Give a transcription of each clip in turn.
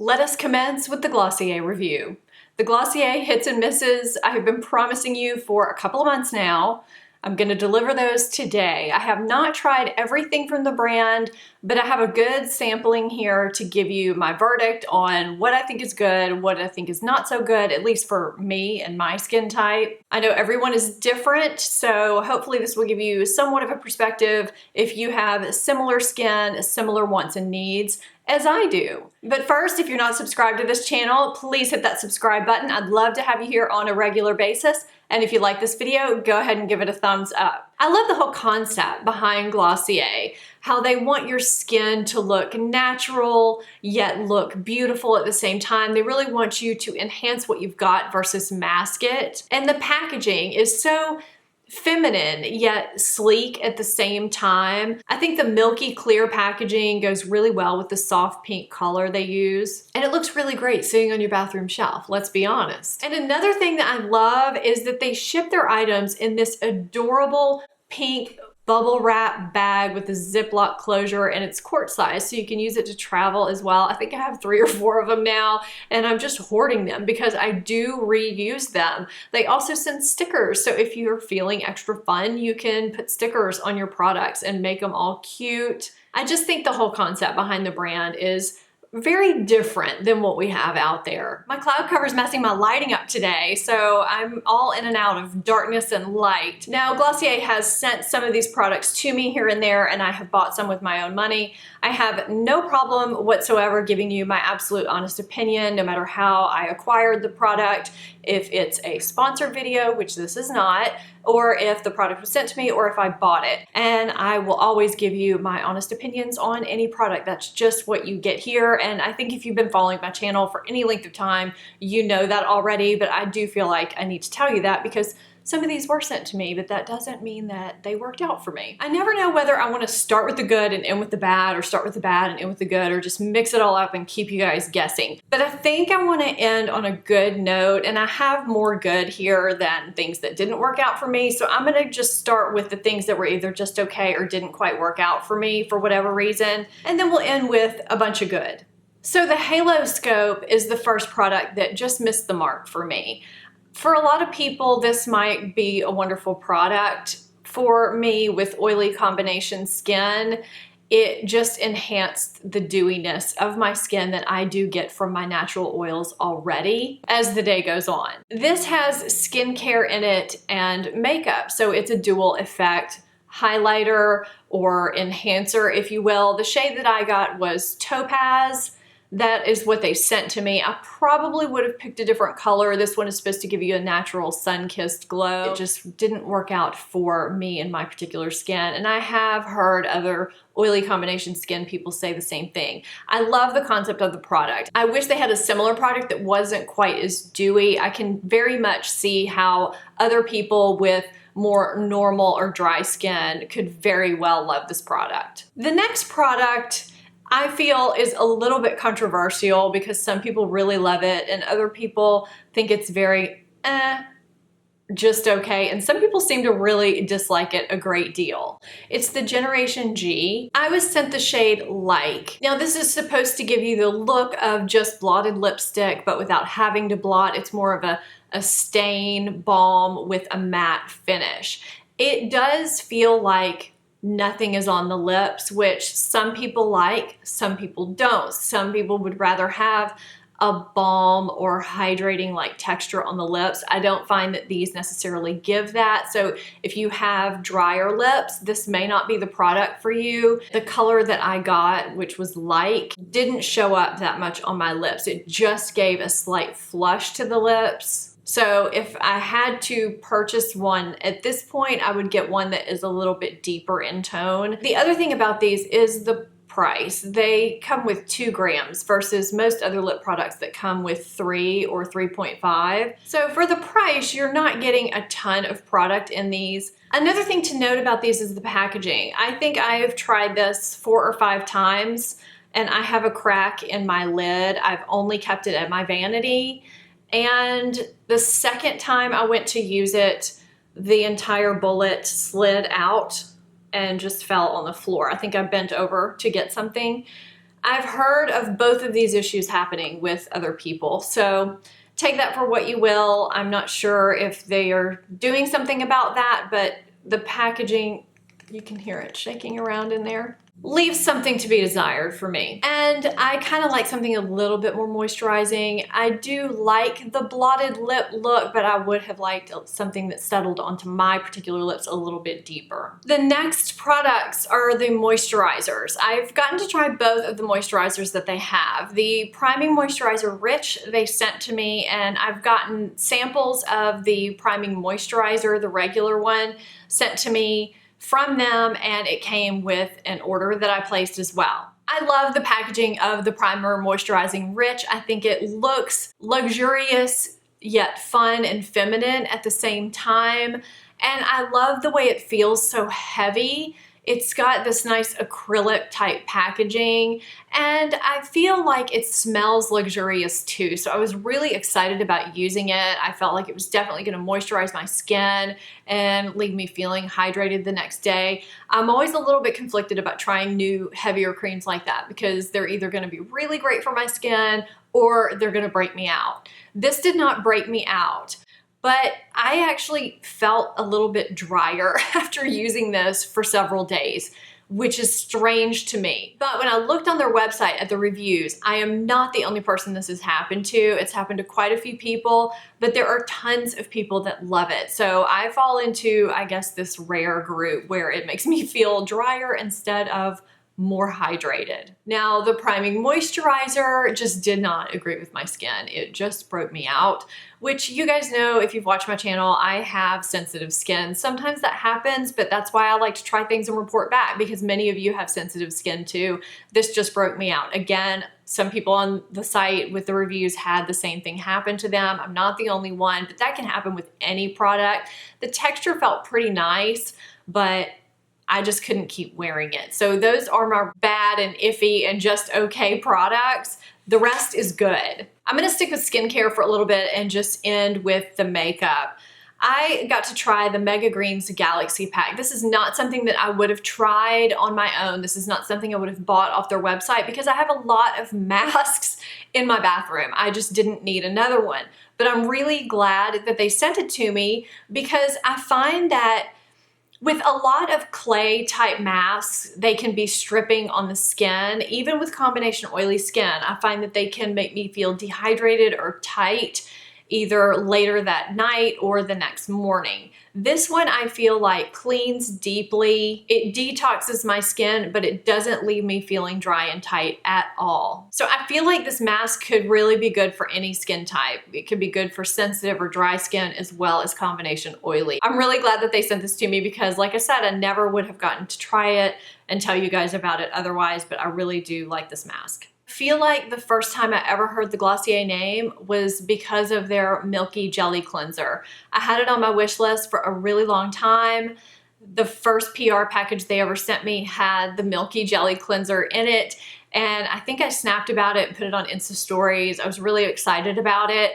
Let us commence with the Glossier review. The Glossier hits and misses I have been promising you for a couple of months now. I'm going to deliver those today. I have not tried everything from the brand, but I have a good sampling here to give you my verdict on what I think is good, what I think is not so good, at least for me and my skin type. I know everyone is different, so hopefully this will give you somewhat of a perspective if you have similar skin, similar wants and needs as I do. But first, if you're not subscribed to this channel, please hit that subscribe button. I'd love to have you here on a regular basis. And if you like this video, go ahead and give it a thumbs up. I love the whole concept behind Glossier, how they want your skin to look natural, yet look beautiful at the same time. They really want you to enhance what you've got versus mask it. And the packaging is so feminine yet sleek at the same time. I think the milky clear packaging goes really well with the soft pink color they use. And it looks really great sitting on your bathroom shelf, let's be honest. And another thing that I love is that they ship their items in this adorable pink bubble wrap bag with a Ziploc closure, and it's quart size, so you can use it to travel as well. I think I have 3 or 4 of them now, and I'm just hoarding them because I do reuse them. They also send stickers, so if you're feeling extra fun, you can put stickers on your products and make them all cute. I just think the whole concept behind the brand is very different than what we have out there. My cloud cover is messing my lighting up today, so I'm all in and out of darkness and light. Now, Glossier has sent some of these products to me here and there, and I have bought some with my own money. I have no problem whatsoever giving you my absolute honest opinion, no matter how I acquired the product, if it's a sponsored video, which this is not, or if the product was sent to me, or if I bought it. And I will always give you my honest opinions on any product. That's just what you get here. And I think if you've been following my channel for any length of time, you know that already, but I do feel like I need to tell you that because some of these were sent to me, but that doesn't mean that they worked out for me. I never know whether I want to start with the good and end with the bad, or start with the bad and end with the good, or just mix it all up and keep you guys guessing. But I think I want to end on a good note, and I have more good here than things that didn't work out for me. So I'm going to just start with the things that were either just okay or didn't quite work out for me for whatever reason, and then we'll end with a bunch of good. So the Halo Scope is the first product that just missed the mark for me. For a lot of people, this might be a wonderful product. For me, with oily combination skin, it just enhanced the dewiness of my skin that I do get from my natural oils already as the day goes on. This has skincare in it and makeup, so it's a dual effect highlighter or enhancer, if you will. The shade that I got was Topaz. That is what they sent to me. I probably would have picked a different color. This one is supposed to give you a natural sun-kissed glow. It just didn't work out for me and my particular skin. And I have heard other oily combination skin people say the same thing. I love the concept of the product. I wish they had a similar product that wasn't quite as dewy. I can very much see how other people with more normal or dry skin could very well love this product. The next product I feel is a little bit controversial because some people really love it and other people think it's very just okay, and some people seem to really dislike it a great deal. It's the Generation G. I was sent the shade Like. Now this is supposed to give you the look of just blotted lipstick, but without having to blot. It's more of a stain balm with a matte finish. It does feel like nothing is on the lips, which some people like, some people don't. Some people would rather have a balm or hydrating like texture on the lips. I don't find that these necessarily give that. So if you have drier lips, this may not be the product for you. The color that I got, which was Like, didn't show up that much on my lips. It just gave a slight flush to the lips. So if I had to purchase one at this point, I would get one that is a little bit deeper in tone. The other thing about these is the price. They come with 2 grams versus most other lip products that come with 3 or 3.5. So for the price, you're not getting a ton of product in these. Another thing to note about these is the packaging. I think I have tried this 4 or 5 times and I have a crack in my lid. I've only kept it at my vanity. And the second time I went to use it, the entire bullet slid out and just fell on the floor. I think I bent over to get something. I've heard of both of these issues happening with other people, so take that for what you will. I'm not sure if they are doing something about that, but the packaging, you can hear it shaking around in there, leaves something to be desired for me. And I kind of like something a little bit more moisturizing. I do like the blotted lip look, but I would have liked something that settled onto my particular lips a little bit deeper. The next products are the moisturizers. I've gotten to try both of the moisturizers that they have. The Priming Moisturizer Rich they sent to me, and I've gotten samples of the Priming Moisturizer, the regular one, sent to me from them, and it came with an order that I placed as well. I love the packaging of the Primer Moisturizing Rich. I think it looks luxurious yet fun and feminine at the same time, and I love the way it feels so heavy. It's got this nice acrylic type packaging, and I feel like it smells luxurious too. So I was really excited about using it. I felt like it was definitely going to moisturize my skin and leave me feeling hydrated the next day. I'm always a little bit conflicted about trying new heavier creams like that because they're either going to be really great for my skin or they're going to break me out. This did not break me out, but I actually felt a little bit drier after using this for several days, which is strange to me. But when I looked on their website at the reviews, I am not the only person this has happened to. It's happened to quite a few people, but there are tons of people that love it. So I fall into, I guess, this rare group where it makes me feel drier instead of more hydrated. Now, the Priming Moisturizer just did not agree with my skin. It just broke me out, which you guys know if you've watched my channel, I have sensitive skin. Sometimes that happens, but that's why I like to try things and report back because many of you have sensitive skin too. This just broke me out. Again, some people on the site with the reviews had the same thing happen to them. I'm not the only one, but that can happen with any product. The texture felt pretty nice, but I just couldn't keep wearing it. So those are my bad and iffy and just okay products. The rest is good. I'm gonna stick with skincare for a little bit and just end with the makeup. I got to try the Mega Greens Galaxy Pack. This is not something that I would have tried on my own. This is not something I would have bought off their website because I have a lot of masks in my bathroom. I just didn't need another one. But I'm really glad that they sent it to me because I find that with a lot of clay type masks, they can be stripping on the skin. Even with combination oily skin, I find that they can make me feel dehydrated or tight either later that night or the next morning. This one I feel like cleans deeply. It detoxes my skin, but it doesn't leave me feeling dry and tight at all. So I feel like this mask could really be good for any skin type. It could be good for sensitive or dry skin as well as combination oily. I'm really glad that they sent this to me because like I said, I never would have gotten to try it and tell you guys about it otherwise, but I really do like this mask. I feel like the first time I ever heard the Glossier name was because of their Milky Jelly Cleanser. I had it on my wish list for a really long time. The first PR package they ever sent me had the Milky Jelly Cleanser in it, and I think I snapped about it and put it on Insta stories. I was really excited about it.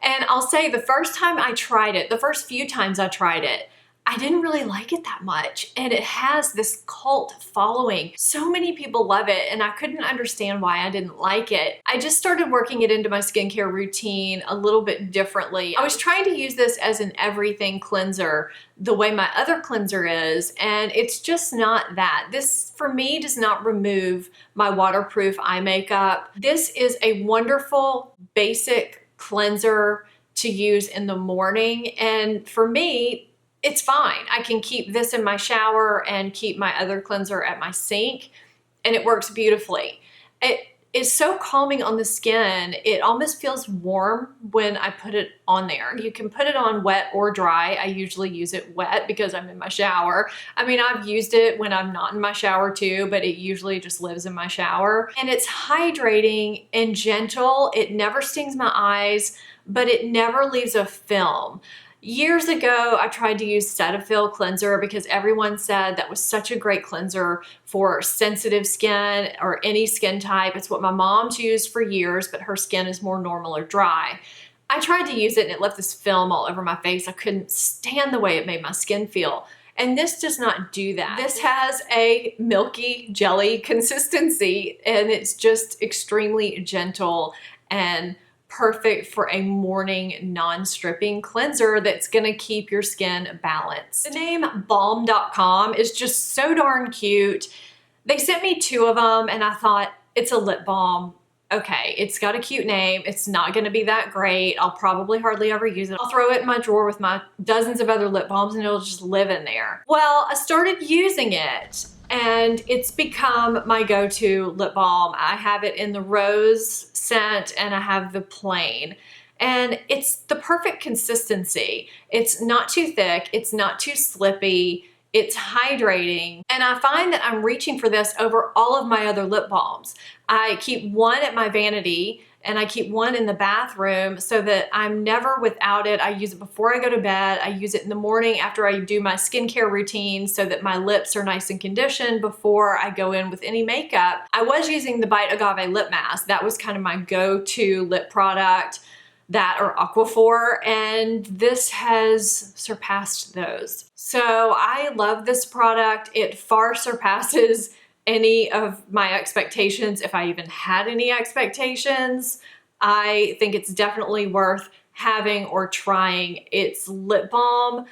And I'll say the first time I tried it, the first few times I tried it, I didn't really like it that much, and it has this cult following. So many people love it, and I couldn't understand why I didn't like it. I just started working it into my skincare routine a little bit differently. I was trying to use this as an everything cleanser the way my other cleanser is, and it's just not that. This, for me, does not remove my waterproof eye makeup. This is a wonderful basic cleanser to use in the morning, and for me, it's fine. I can keep this in my shower and keep my other cleanser at my sink, and it works beautifully. It is so calming on the skin. It almost feels warm when I put it on there. You can put it on wet or dry. I usually use it wet because I'm in my shower. I mean, I've used it when I'm not in my shower too, but it usually just lives in my shower. And it's hydrating and gentle. It never stings my eyes, but it never leaves a film. Years ago, I tried to use Cetaphil cleanser because everyone said that was such a great cleanser for sensitive skin or any skin type. It's what my mom's used for years, but her skin is more normal or dry. I tried to use it and it left this film all over my face. I couldn't stand the way it made my skin feel. And this does not do that. This has a milky jelly consistency, and it's just extremely gentle and perfect for a morning non-stripping cleanser that's gonna keep your skin balanced. The name balm.com is just so darn cute. They sent me 2 of them and I thought, it's a lip balm. Okay, it's got a cute name. It's not gonna be that great. I'll probably hardly ever use it. I'll throw it in my drawer with my dozens of other lip balms and it'll just live in there. Well, I started using it and it's become my go-to lip balm. I have it in the rose scent and I have the plain. And it's the perfect consistency. It's not too thick, it's not too slippy, it's hydrating. And I find that I'm reaching for this over all of my other lip balms. I keep one at my vanity and I keep one in the bathroom so that I'm never without it. I use it before I go to bed. I use it in the morning after I do my skincare routine so that my lips are nice and conditioned before I go in with any makeup. I was using the Bite Agave lip mask. That was kind of my go-to lip product, that or Aquaphor, and this has surpassed those. So I love this product. It far surpasses any of my expectations, if I even had any expectations. I think it's definitely worth having or trying. It's lip balm.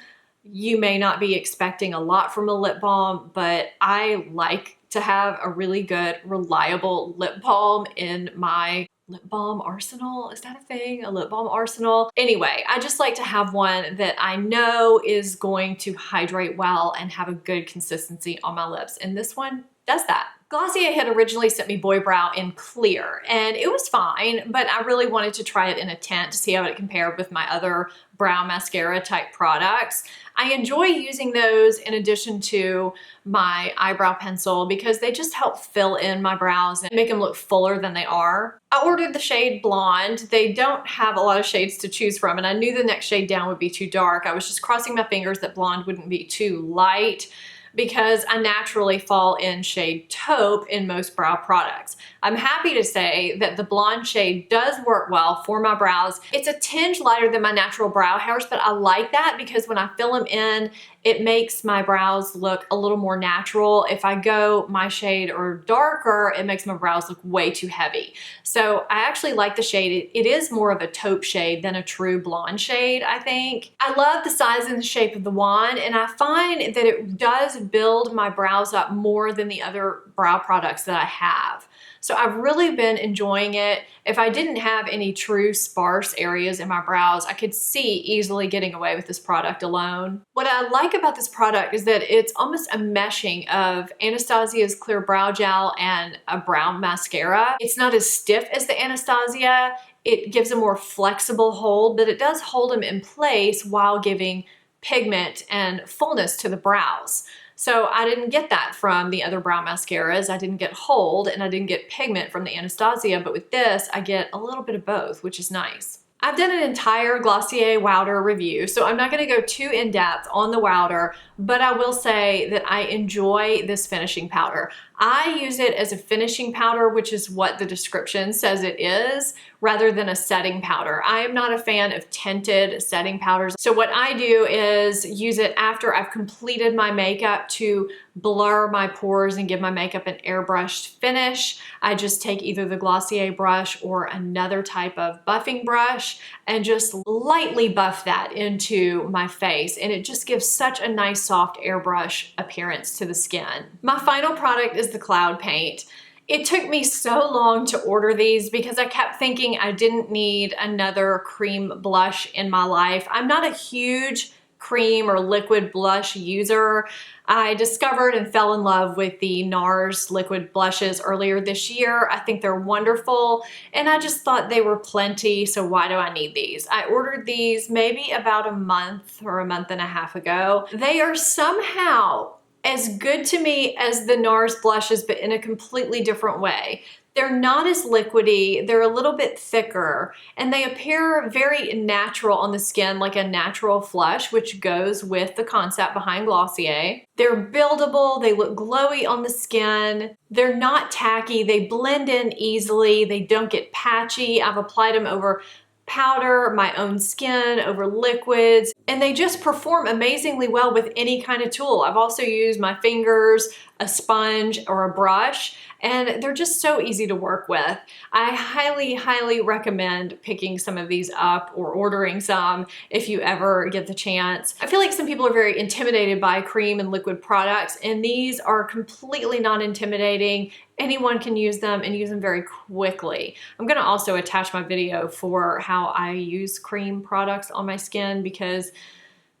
You may not be expecting a lot from a lip balm, but I like to have a really good, reliable lip balm in my lip balm arsenal. Is that a thing? A lip balm arsenal? Anyway, I just like to have one that I know is going to hydrate well and have a good consistency on my lips. And this one does that. Glossier had originally sent me Boy Brow in clear and it was fine, but I really wanted to try it in a tint to see how it compared with my other brow mascara type products. I enjoy using those in addition to my eyebrow pencil because they just help fill in my brows and make them look fuller than they are. I ordered the shade Blonde. They don't have a lot of shades to choose from and I knew the next shade down would be too dark. I was just crossing my fingers that Blonde wouldn't be too light, because I naturally fall in shade taupe in most brow products. I'm happy to say that the blonde shade does work well for my brows. It's a tinge lighter than my natural brow hairs, but I like that because when I fill them in, it makes my brows look a little more natural. If I go my shade or darker, it makes my brows look way too heavy. So I actually like the shade. It is more of a taupe shade than a true blonde shade, I think. I love the size and the shape of the wand, and I find that it does build my brows up more than the other brow products that I have. So I've really been enjoying it. If I didn't have any true sparse areas in my brows, I could see easily getting away with this product alone. What I like about this product is that it's almost a meshing of Anastasia's Clear Brow Gel and a brow mascara. It's not as stiff as the Anastasia. It gives a more flexible hold, but it does hold them in place while giving pigment and fullness to the brows. So I didn't get that from the other brow mascaras. I didn't get hold and I didn't get pigment from the Anastasia, but with this, I get a little bit of both, which is nice. I've done an entire Glossier Wowder review, so I'm not gonna go too in-depth on the Wowder, but I will say that I enjoy this finishing powder. I use it as a finishing powder, which is what the description says it is, rather than a setting powder. I am not a fan of tinted setting powders. So what I do is use it after I've completed my makeup to blur my pores and give my makeup an airbrushed finish. I just take either the Glossier brush or another type of buffing brush and just lightly buff that into my face. And it just gives such a nice soft airbrush appearance to the skin. My final product is the Cloud Paint. It took me so long to order these because I kept thinking I didn't need another cream blush in my life. I'm not a huge cream or liquid blush user. I discovered and fell in love with the NARS liquid blushes earlier this year. I think they're wonderful and I just thought they were plenty, so why do I need these? I ordered these maybe about a month or a month and a half ago. They are somehow as good to me as the NARS blushes, but in a completely different way. They're not as liquidy, they're a little bit thicker, and they appear very natural on the skin, like a natural flush, which goes with the concept behind Glossier. They're buildable, they look glowy on the skin, they're not tacky, they blend in easily, they don't get patchy. I've applied them over powder, my own skin over liquids, and they just perform amazingly well with any kind of tool. I've also used my fingers, a sponge, or a brush, and they're just so easy to work with. I highly, highly recommend picking some of these up or ordering some if you ever get the chance. I feel like some people are very intimidated by cream and liquid products, and these are completely not intimidating. Anyone can use them and use them very quickly. I'm gonna also attach my video for how I use cream products on my skin because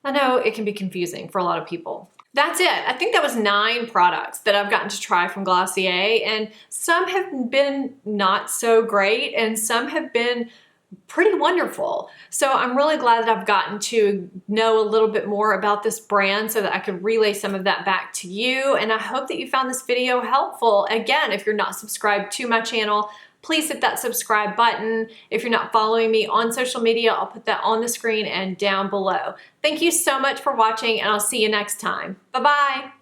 I know it can be confusing for a lot of people. That's it. I think that was 9 products that I've gotten to try from Glossier, and some have been not so great and some have been pretty wonderful. So I'm really glad that I've gotten to know a little bit more about this brand so that I could relay some of that back to you. And I hope that you found this video helpful. Again, if you're not subscribed to my channel, please hit that subscribe button. If you're not following me on social media, I'll put that on the screen and down below. Thank you so much for watching, and I'll see you next time. Bye-bye.